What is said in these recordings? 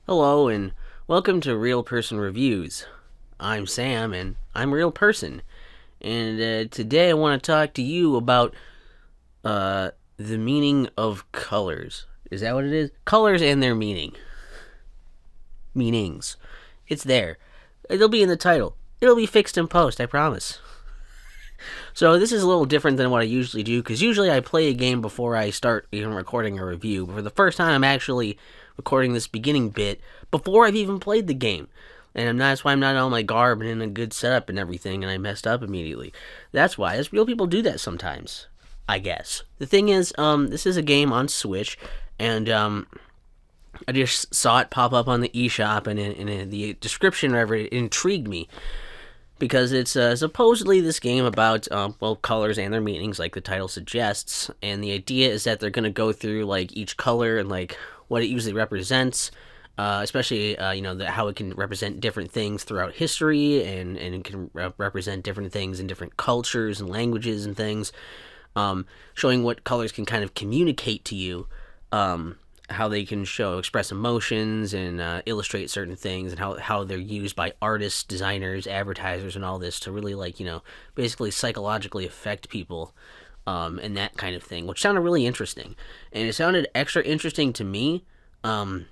Hello and welcome to Real Person Reviews. I'm Sam and I'm a real person. And today I want to talk to you about the meaning of colors. Is that what it is? Colors and their meanings. It's there. It'll be in the title. It'll be fixed in post, I promise. So this is a little different than what I usually do, because usually I play a game before I start even recording a review. But for the first time, I'm actually recording this beginning bit before I've even played the game. And that's why I'm not in all my garb and in a good setup and everything, and I messed up immediately. That's why. As real people do that sometimes, I guess. The thing is, this is a game on Switch, and I just saw it pop up on the eShop, and in the description, whatever, it intrigued me because it's supposedly this game about colors and their meanings, like the title suggests. And the idea is that they're going to go through like each color and like what it usually represents, especially how it can represent different things throughout history, and it can represent different things in different cultures and languages and things, showing what colors can kind of communicate to you, how they can express emotions and illustrate certain things, and how they're used by artists, designers, advertisers, and all this to really basically psychologically affect people, and that kind of thing, which sounded really interesting. And it sounded extra interesting to me,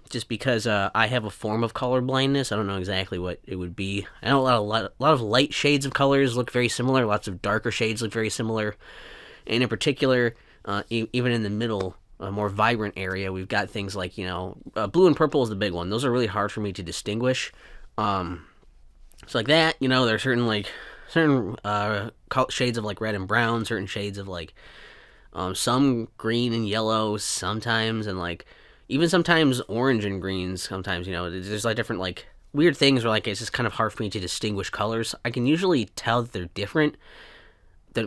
just because I have a form of color blindness. I don't know exactly what it would be. I know a lot of light shades of colors look very similar. Lots of darker shades look very similar. And in particular, even in the middle, a more vibrant area, we've got things like blue and purple is the big one. Those are really hard for me to distinguish. So like that, there are certain shades of like red and brown, certain shades of some green and yellow sometimes, and even sometimes orange and greens. Sometimes there's different weird things where it's just kind of hard for me to distinguish colors. I can usually tell that they're different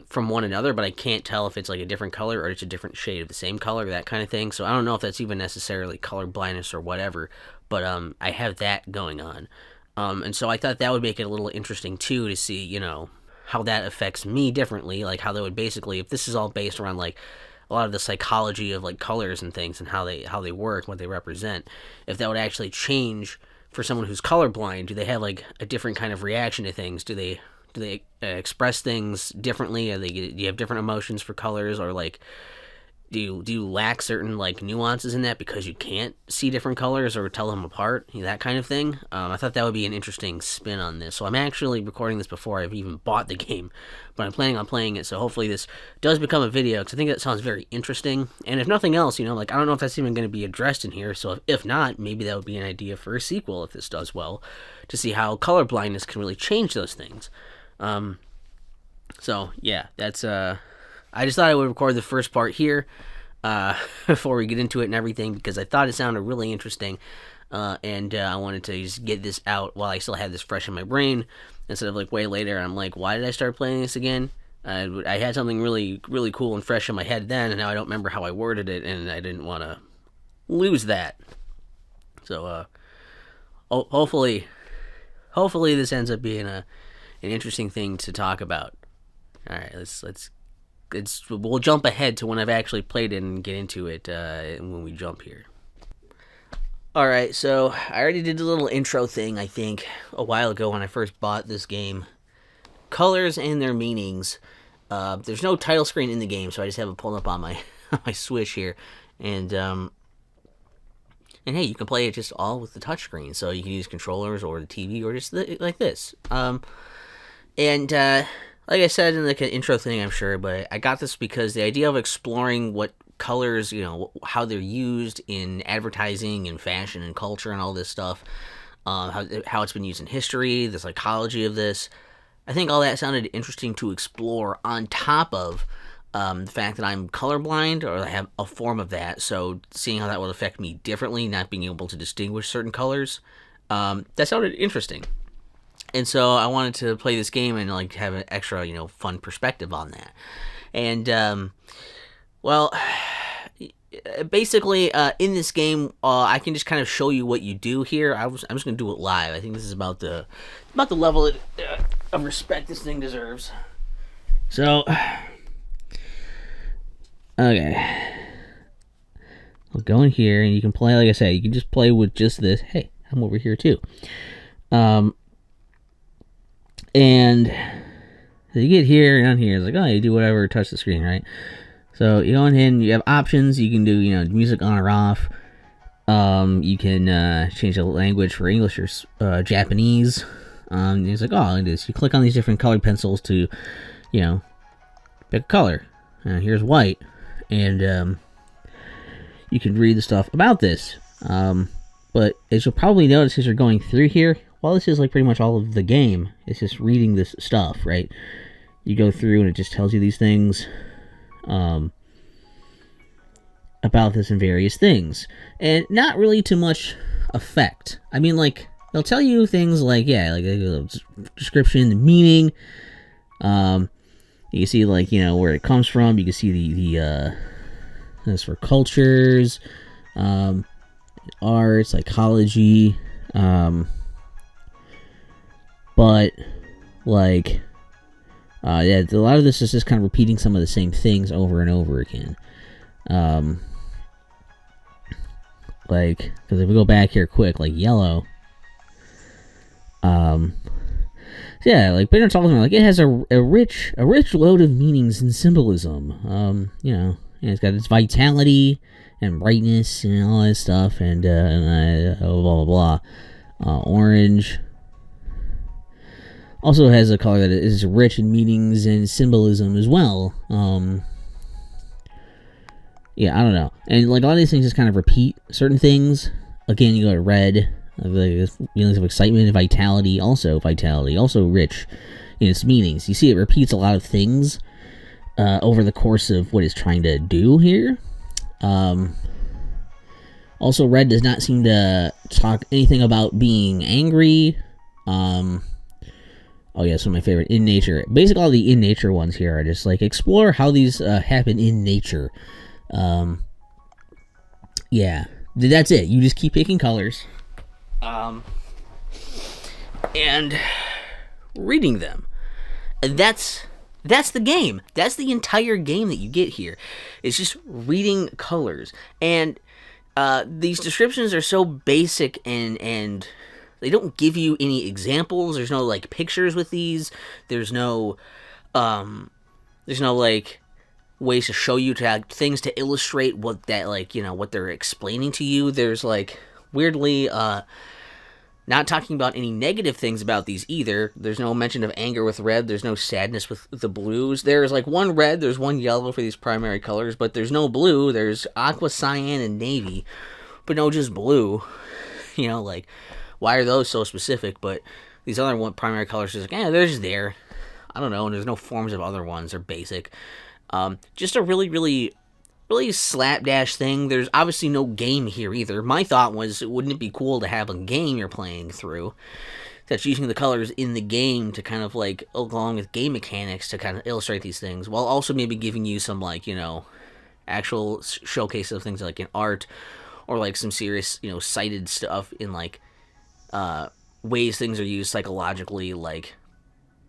from one another, but I can't tell if it's a different color or it's a different shade of the same color, that kind of thing. So I don't know if that's even necessarily color blindness or whatever, but I have that going on. And so I thought that would make it a little interesting too, to see how that affects me differently, how they would basically, if this is all based around a lot of the psychology of colors and things and how they work, what they represent, if that would actually change for someone who's colorblind. Do they have a different kind of reaction to things? Do they express things differently? Do you have different emotions for colors, or do you lack certain nuances in that because you can't see different colors or tell them apart, that kind of thing? I thought that would be an interesting spin on this. So I'm actually recording this before I've even bought the game, but I'm planning on playing it. So hopefully this does become a video, because I think that sounds very interesting. And if nothing else, I don't know if that's even going to be addressed in here. So if not, maybe that would be an idea for a sequel if this does well, to see how color blindness can really change those things. So yeah, that's I just thought I would record the first part here before we get into it and everything, because I thought it sounded really interesting, and I wanted to just get this out while I still had this fresh in my brain, instead of way later. I'm why did I start playing this again? I had something really really cool and fresh in my head then, and now I don't remember how I worded it, and I didn't want to lose that. So hopefully this ends up being an interesting thing to talk about. All right, we'll jump ahead to when I've actually played it and get into it when we jump here. All right, so I already did a little intro thing, I think, a while ago when I first bought this game. Colors and their meanings. There's no title screen in the game, so I just have it pulled up on my my Switch here, and hey, you can play it just all with the touchscreen, so you can use controllers or the TV or just like this. And like I said in an intro thing, I'm sure, but I got this because the idea of exploring what colors, how they're used in advertising and fashion and culture and all this stuff, how it's been used in history, the psychology of this, I think all that sounded interesting to explore, on top of the fact that I'm colorblind, or I have a form of that, so seeing how that would affect me differently, not being able to distinguish certain colors, that sounded interesting. And so I wanted to play this game and have an extra, fun perspective on that. And basically, in this game, I can just kind of show you what you do here. I'm just gonna do it live. I think this is about the level of respect this thing deserves. So, okay, I'll go in here and you can play. Like I said, you can just play with just this. Hey, I'm over here too. And so you get here, down here, it's like, oh, you do whatever, touch the screen, right? So you go in here and you have options. You can do, music on or off. You can change the language for English or Japanese. It's like, oh, it is. You click on these different colored pencils to, pick a color. Here's white. And you can read the stuff about this. But as you'll probably notice as you're going through here, while this is like pretty much all of the game, it's just reading this stuff, right? You go through and it just tells you these things about this and various things. And not really too much effect. I mean, like, they'll tell you things like, like the description, the meaning. You can see, like, where it comes from. You can see the this for cultures, art, psychology, but, like, a lot of this is just kind of repeating some of the same things over and over again. Like, because if we go back here quick, like yellow, like Bernard talks about, like, it has a rich load of meanings and symbolism. And it's got its vitality and brightness and all that stuff, and blah blah blah. Orange also has a color that is rich in meanings and symbolism as well. I don't know. And like a lot of these things just kind of repeat certain things. Again, you go to red, feelings of excitement and vitality, also rich in its meanings. You see it repeats a lot of things over the course of what it's trying to do here. Also, red does not seem to talk anything about being angry. Some of my favorite, in nature. Basically, all the in nature ones here are just like explore how these happen in nature. That's it. You just keep picking colors, and reading them. And that's the game. That's the entire game that you get here. It's just reading colors. And these descriptions are so basic and they don't give you any examples. There's no like pictures with these. There's no like ways to show you to have things to illustrate what that, like, what they're explaining to you. There's like weirdly not talking about any negative things about these either. There's no mention of anger with red. There's no sadness with the blues. There's like one red, there's one yellow for these primary colors, but there's no blue. There's aqua, cyan, and navy, but no just blue. Like, why are those so specific? But these other one primary colors is like, they're just there. I don't know. And there's no forms of other ones. They're basic. Just a really, really, really slapdash thing. There's obviously no game here either. My thought was, wouldn't it be cool to have a game you're playing through that's using the colors in the game to kind of like, along with game mechanics, to kind of illustrate these things, while also maybe giving you some like, actual showcase of things like in art, or like some serious, cited stuff in like ways things are used psychologically, like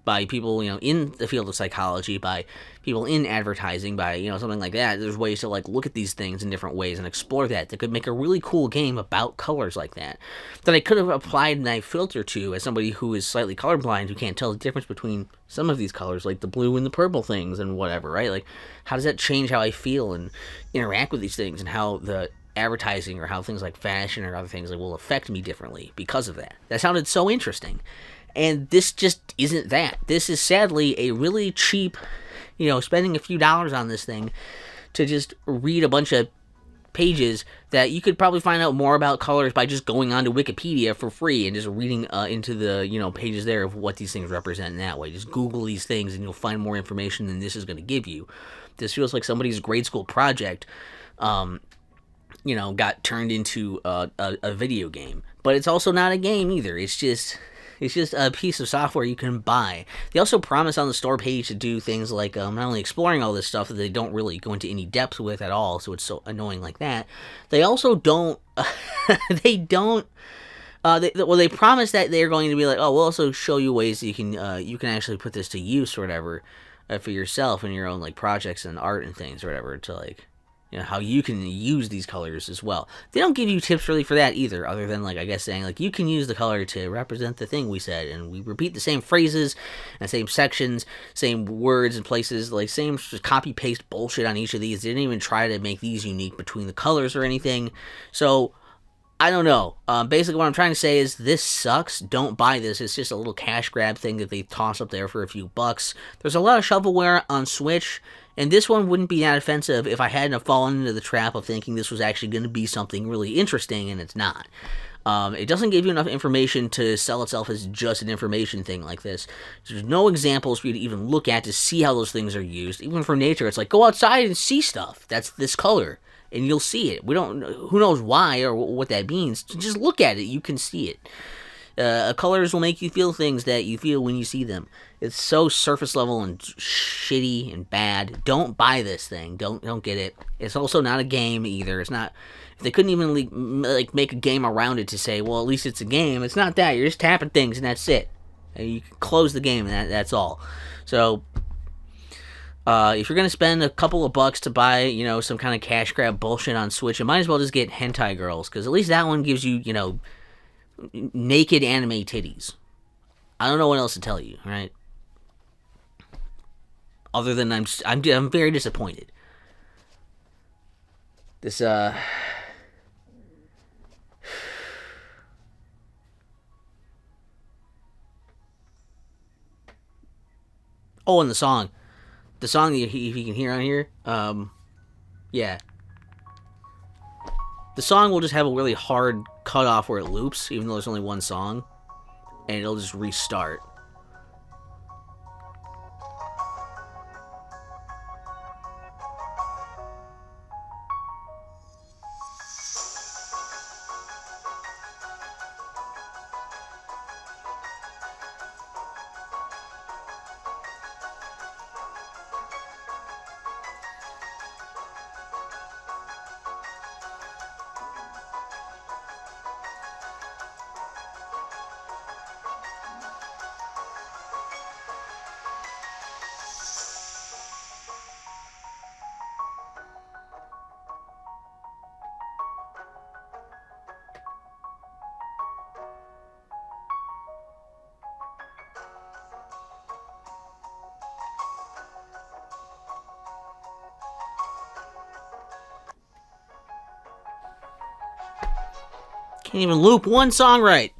by people, in the field of psychology, by people in advertising, by, something like that. There's ways to like look at these things in different ways and explore that could make a really cool game about colors like that I could have applied my filter to as somebody who is slightly colorblind, who can't tell the difference between some of these colors, like the blue and the purple things and whatever, right? Like, how does that change how I feel and interact with these things, and how the advertising or how things like fashion or other things will affect me differently because of that? That sounded so interesting. And this just isn't that. This is sadly a really cheap, spending a few dollars on this thing to just read a bunch of pages that you could probably find out more about colors by just going onto Wikipedia for free and just reading into the, pages there of what these things represent in that way. Just Google these things and you'll find more information than this is going to give you. This feels like somebody's grade school project, got turned into a video game. But it's also not a game either. It's just a piece of software you can buy. They also promise on the store page to do things like not only exploring all this stuff that they don't really go into any depth with at all, so it's so annoying like that. They also don't. They promise that they're going to be like, oh, we'll also show you ways that you can actually put this to use or whatever for yourself and your own like projects and art and things or whatever, to like how you can use these colors as well. They don't give you tips really for that either, other than like I guess saying like you can use the color to represent the thing we said, and we repeat the same phrases and same sections, same words and places, like same just copy paste bullshit on each of these. They didn't even try to make these unique between the colors or anything. So I don't know. Basically, what I'm trying to say is this sucks. Don't buy this. It's just a little cash grab thing that they toss up there for a few bucks. There's a lot of shovelware on Switch, and this one wouldn't be that offensive if I hadn't fallen into the trap of thinking this was actually going to be something really interesting, and it's not. It doesn't give you enough information to sell itself as just an information thing like this. There's no examples for you to even look at to see how those things are used. Even for nature, it's like, go outside and see stuff. That's this color. And you'll see it. We don't. Who knows why or what that means? Just look at it. You can see it. Colors will make you feel things that you feel when you see them. It's so surface level and shitty and bad. Don't buy this thing. Don't get it. It's also not a game either. It's not. If they couldn't even like make a game around it to say, well, at least it's a game. It's not that. You're just tapping things and that's it. And you can close the game and that's all. So. If you're going to spend a couple of bucks to buy, some kind of cash grab bullshit on Switch, you might as well just get Hentai Girls, because at least that one gives you, naked anime titties. I don't know what else to tell you, right? Other than I'm very disappointed. This, Oh, and the song. The song, if you can hear on here, yeah. The song will just have a really hard cutoff where it loops, even though there's only one song, and it'll just restart. Can't even loop one song right.